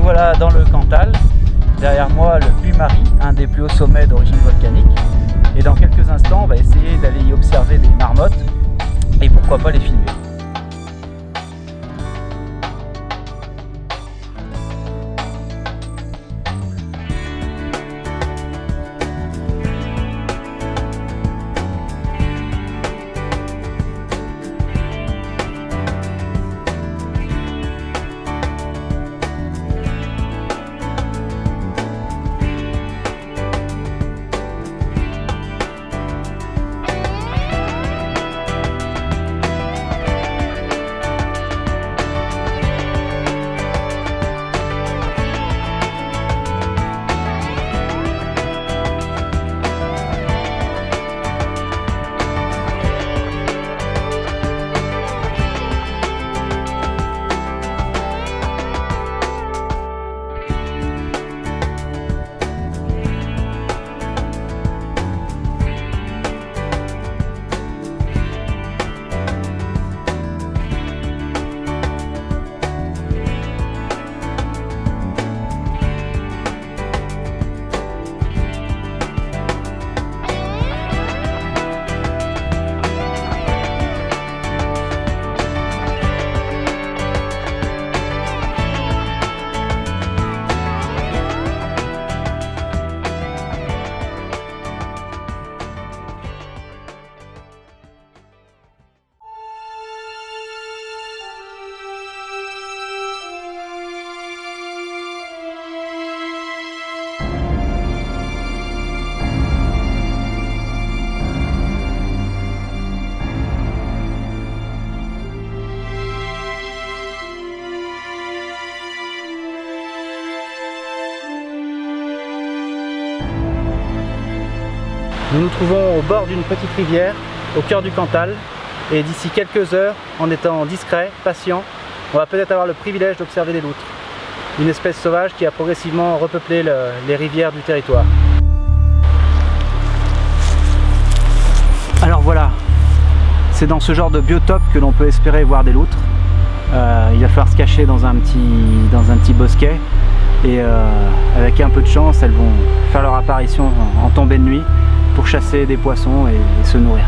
voilà dans le Cantal. Derrière moi, le Puy-Marie, un des plus hauts sommets d'origine volcanique. Et dans quelques instants, on va essayer d'aller y observer des marmottes et pourquoi pas les filmer. Nous nous trouvons au bord d'une petite rivière, au cœur du Cantal, et d'ici quelques heures, en étant discret, patient, on va peut-être avoir le privilège d'observer des loutres, une espèce sauvage qui a progressivement repeuplé les rivières du territoire. Alors voilà, c'est dans ce genre de biotope que l'on peut espérer voir des loutres. Il va falloir se cacher dans un petit bosquet, et avec un peu de chance, elles vont faire leur apparition en tombée de nuit pour chasser des poissons et se nourrir.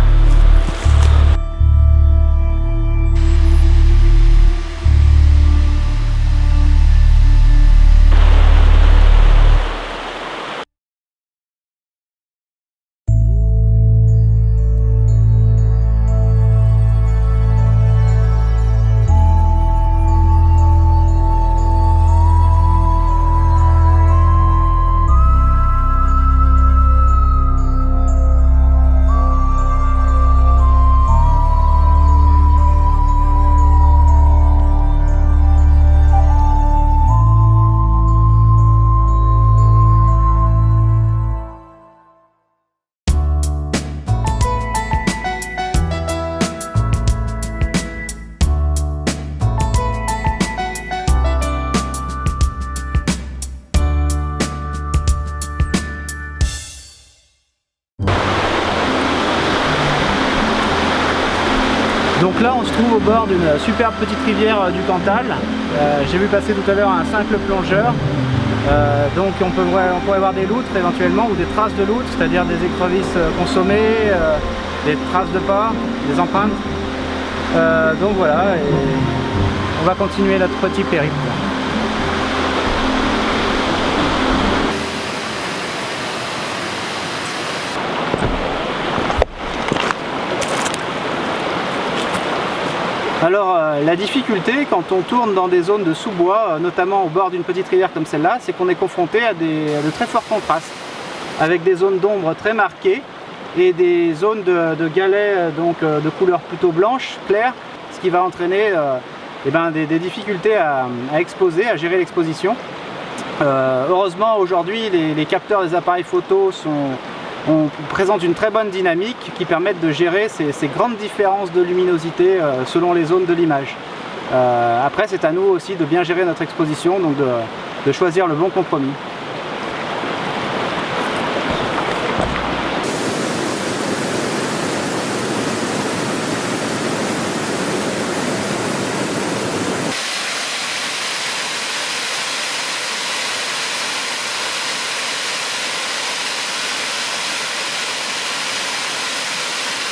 Donc là on se trouve au bord d'une superbe petite rivière du Cantal. J'ai vu passer tout à l'heure un simple plongeur. Donc on pourrait voir des loutres éventuellement, ou des traces de loutres, c'est-à-dire des écrevisses consommées, des traces de pas, des empreintes. Donc voilà, et on va continuer notre petit périple. Alors la difficulté quand on tourne dans des zones de sous-bois, notamment au bord d'une petite rivière comme celle-là, c'est qu'on est confronté à de très forts contrastes, avec des zones d'ombre très marquées et des zones de galets donc, de couleur plutôt blanche, claire, ce qui va entraîner des difficultés à exposer, à gérer l'exposition. Heureusement aujourd'hui les capteurs des appareils photo présentent une très bonne dynamique qui permettent de gérer ces grandes différences de luminosité selon les zones de l'image. Après c'est à nous aussi de bien gérer notre exposition, donc de choisir le bon compromis.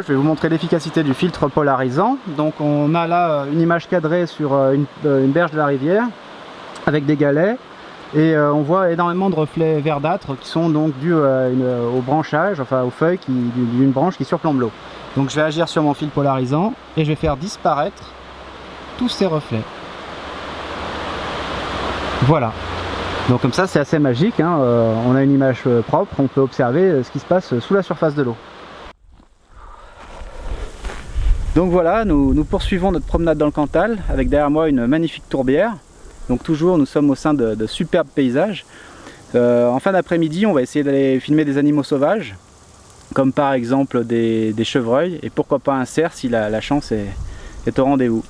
je vais vous montrer l'efficacité du filtre polarisant. Donc on a là une image cadrée sur une berge de la rivière avec des galets et on voit énormément de reflets verdâtres qui sont donc dus au branchage, enfin aux feuilles d'une branche qui surplombe l'eau. Donc je vais agir sur mon fil polarisant et je vais faire disparaître tous ces reflets. Voilà. Donc comme ça c'est assez magique, hein. On a une image propre, on peut observer ce qui se passe sous la surface de l'eau. Donc voilà, nous poursuivons notre promenade dans le Cantal avec derrière moi une magnifique tourbière. Donc toujours nous sommes au sein de superbes paysages. En fin d'après-midi on va essayer d'aller filmer des animaux sauvages, comme par exemple des chevreuils et pourquoi pas un cerf si la chance est au rendez-vous.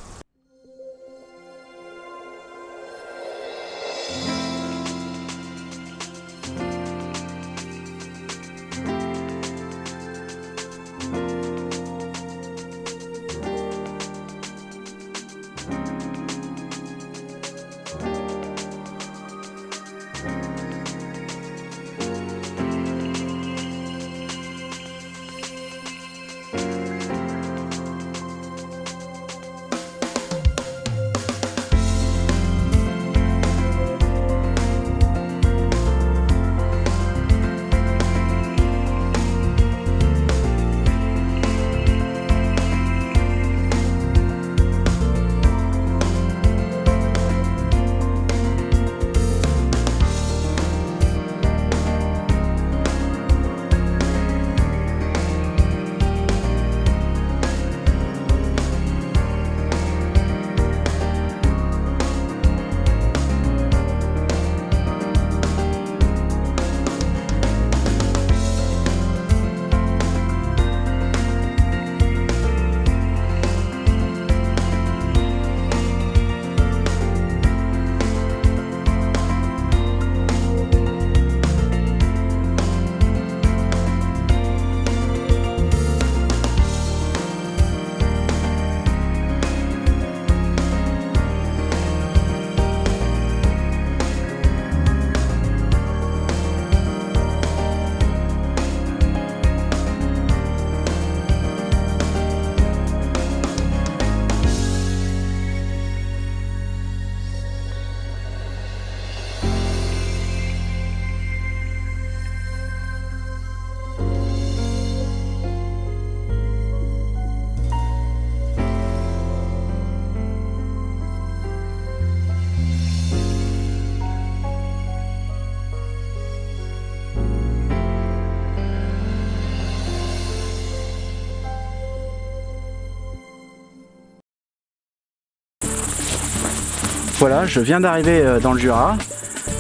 Voilà, je viens d'arriver dans le Jura,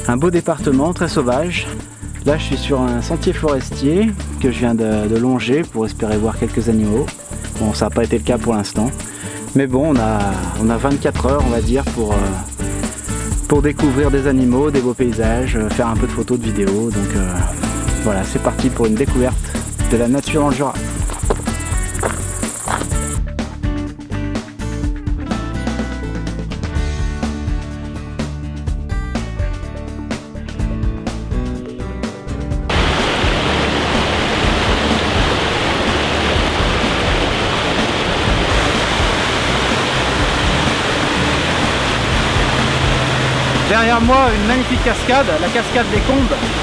un beau département très sauvage. Là je suis sur un sentier forestier que je viens de longer pour espérer voir quelques animaux. Bon, ça n'a pas été le cas pour l'instant, mais bon, on a 24 heures on va dire pour découvrir des animaux, des beaux paysages, faire un peu de photos, de vidéos. Donc voilà, c'est parti pour une découverte de la nature dans le Jura. Derrière moi, une magnifique cascade, la cascade des Combes,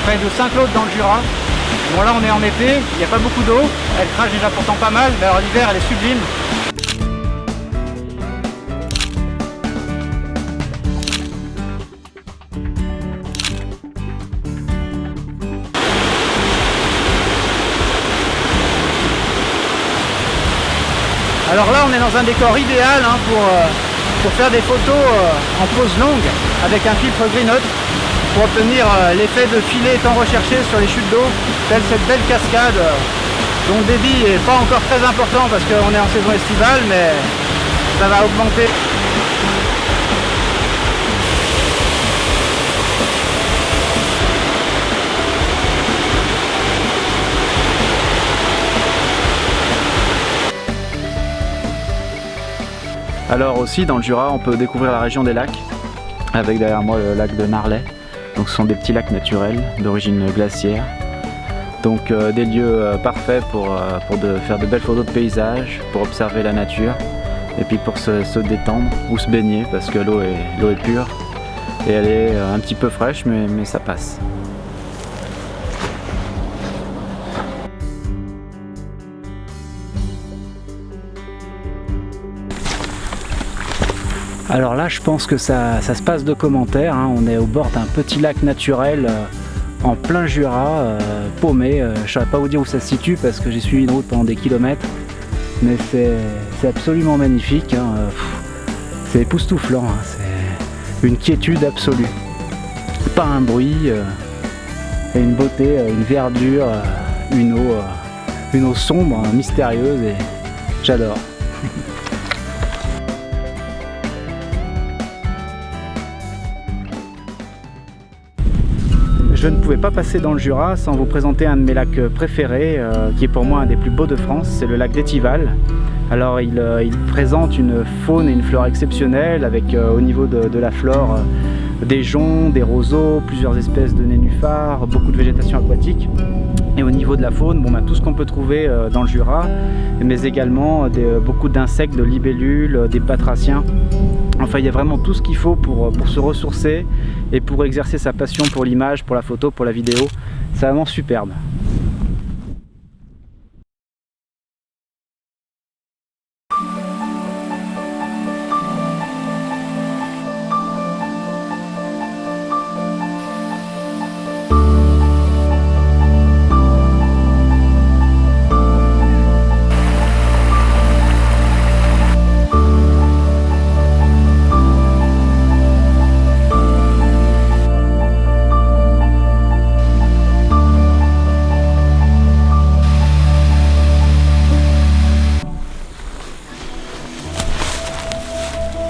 près de Saint-Claude dans le Jura. Bon là on est en été, il n'y a pas beaucoup d'eau, elle crache déjà pourtant pas mal, mais alors l'hiver elle est sublime. Alors là on est dans un décor idéal hein, pour faire des photos en pose longue avec un filtre gris neutre pour obtenir l'effet de filet tant recherché sur les chutes d'eau, telle cette belle cascade dont le débit n'est pas encore très important parce qu'on est en saison estivale, mais ça va augmenter. Alors aussi dans le Jura on peut découvrir la région des lacs avec derrière moi le lac de Narlet. Donc ce sont des petits lacs naturels d'origine glaciaire, Donc des lieux parfaits pour faire de belles photos de paysages, pour observer la nature et puis pour se détendre ou se baigner parce que l'eau est pure et elle est un petit peu fraîche mais ça passe. Alors là je pense que ça se passe de commentaires, hein. On est au bord d'un petit lac naturel en plein Jura, paumé. Je ne saurais pas vous dire où ça se situe parce que j'ai suivi une route pendant des kilomètres, mais c'est absolument magnifique, hein. C'est époustouflant, hein. C'est une quiétude absolue, pas un bruit, et une beauté, une verdure, une eau sombre, mystérieuse, et j'adore. Je ne pouvais pas passer dans le Jura sans vous présenter un de mes lacs préférés, qui est pour moi un des plus beaux de France, c'est le lac d'Étival. Alors il présente une faune et une flore exceptionnelles avec au niveau de la flore des joncs, des roseaux, plusieurs espèces de nénuphars, beaucoup de végétation aquatique. Et au niveau de la faune, tout ce qu'on peut trouver dans le Jura, mais également beaucoup d'insectes, de libellules, des batraciens. Enfin, il y a vraiment tout ce qu'il faut pour se ressourcer et pour exercer sa passion pour l'image, pour la photo, pour la vidéo. C'est vraiment superbe.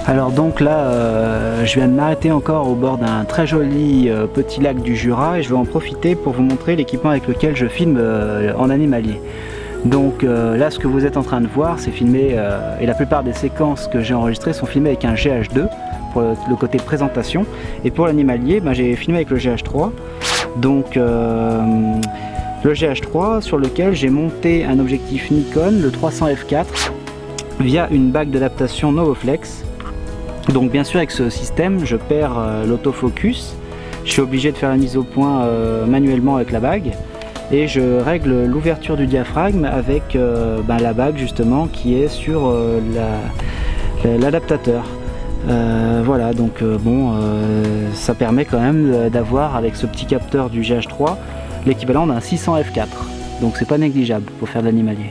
Alors donc là, je viens de m'arrêter encore au bord d'un très joli petit lac du Jura et je vais en profiter pour vous montrer l'équipement avec lequel je filme en animalier. Donc là, ce que vous êtes en train de voir, c'est filmé, et la plupart des séquences que j'ai enregistrées sont filmées avec un GH2 pour le côté présentation. Et pour l'animalier, j'ai filmé avec le GH3. Donc le GH3 sur lequel j'ai monté un objectif Nikon, le 300 f4, via une bague d'adaptation Novoflex. Donc bien sûr avec ce système je perds l'autofocus, je suis obligé de faire la mise au point manuellement avec la bague et je règle l'ouverture du diaphragme avec la bague justement qui est sur l'adaptateur. Voilà, donc ça permet quand même d'avoir avec ce petit capteur du GH3 l'équivalent d'un 600 f4, donc c'est pas négligeable pour faire de l'animalier.